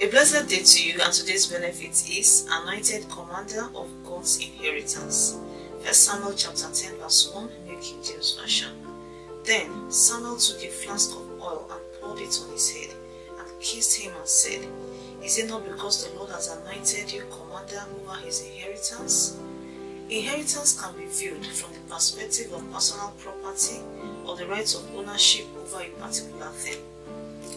A blessed day to you, and today's benefit is Anointed, Commander of God's Inheritance. 1 Samuel chapter 10 verse 1, New King James Version. Then Samuel took a flask of oil and poured it on his head, and kissed him and said, Is it not because the Lord has anointed you commander over his inheritance? Inheritance can be viewed from the perspective of personal property or the right of ownership over a particular thing.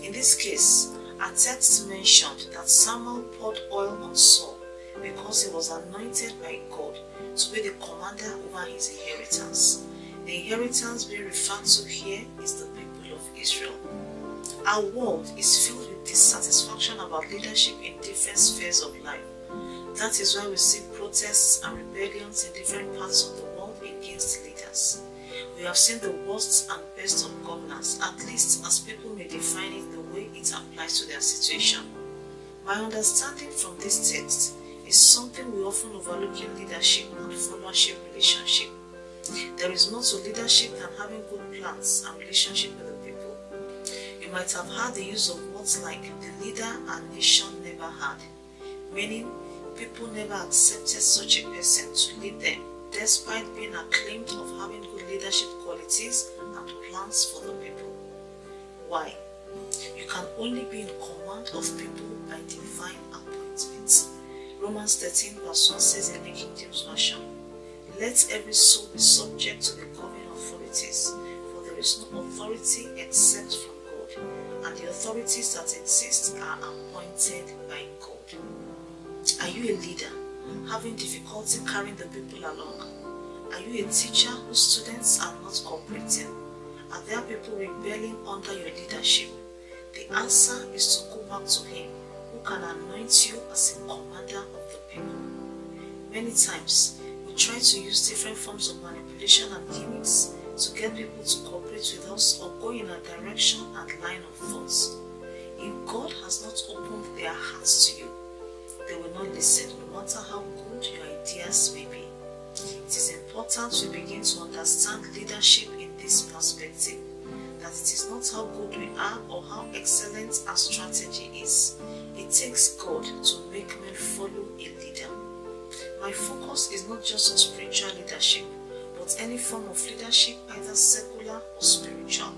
In this case, our text mentioned that Samuel poured oil on Saul because he was anointed by God to be the commander over his inheritance. The inheritance being referred to here is the people of Israel. Our world is filled with dissatisfaction about leadership in different spheres of life. That is why we see protests and rebellions in different parts of the world against leaders. We have seen the worst and best of governance, at least as people may define it the way it applies to their situation. My understanding from this text is something we often overlook in leadership and followership relationship. There is more to leadership than having good plans and relationship with the people. You might have heard the use of words like the leader our nation never had, meaning people never accepted such a person to lead them, despite being acclaimed of having good leadership qualities and plans for the people. Why? You can only be in command of people by divine appointment. Romans 13 verse 1 says in the King James Version, Let every soul be subject to the governing authorities, for there is no authority except from God, and the authorities that exist are appointed by God. Are you a leader, having difficulty carrying the people along? Are you a teacher whose students are not cooperating? Are there people rebelling under your leadership? The answer is to go back to Him who can anoint you as a commander of the people. Many times, we try to use different forms of manipulation and gimmicks to get people to cooperate with us or go in a direction and line of thoughts. If God has not opened their hearts to you, they will not listen, no matter how good your ideas may be. It is important we begin to understand leadership in this perspective, that it is not how good we are or how excellent our strategy is. It takes God to make men follow a leader. My focus is not just on spiritual leadership, but any form of leadership, either secular or spiritual.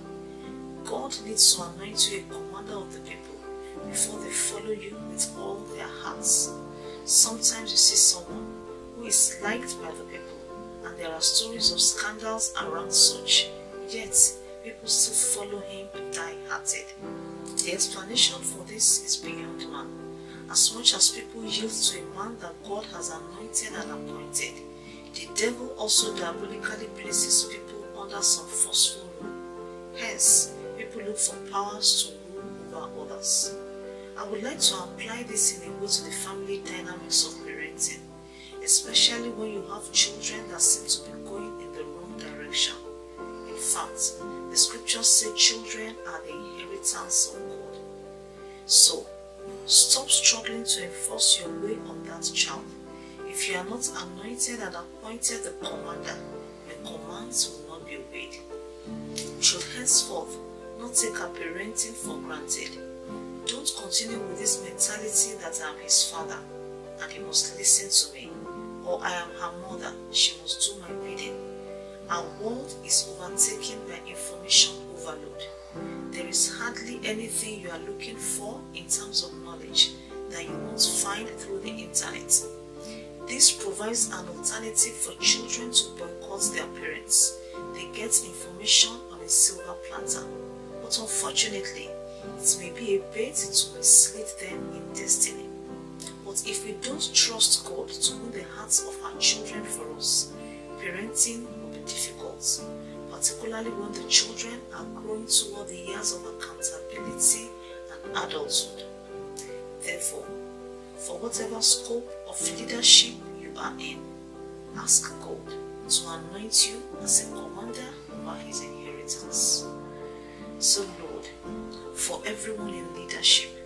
God needs to anoint you a commander of the people before they follow you with all their hearts. Sometimes you see someone who is liked by the people, and there are stories of scandals around such, yet people still follow him die-hearted. The explanation for this is beyond man. As much as people yield to a man that God has anointed and appointed, the devil also diabolically places people under some forceful rule. Hence, people look for powers to rule over others. I would like to apply this in a way to the family dynamics of parenting, especially when you have children that seem to be going in the wrong direction. In fact, the scriptures say children are the inheritance of God. So, stop struggling to enforce your way on that child. If you are not anointed and appointed the commander, your commands will not be obeyed. You should henceforth not take our parenting for granted. Don't continue with this mentality that I am his father and he must listen to me, or I am her mother, she must do my bidding. Our world is overtaken by information overload. There is hardly anything you are looking for in terms of knowledge that you won't find through the internet. This provides an alternative for children to boycott their parents. They get information on a silver platter, but unfortunately, it may be a bait to mislead them in destiny. But if we don't trust God to win the hearts of our children for us, parenting will be difficult, particularly when the children are growing toward the years of accountability and adulthood. Therefore, for whatever scope of leadership you are in, ask God to anoint you as a commander over his inheritance. So Lord, for everyone in leadership,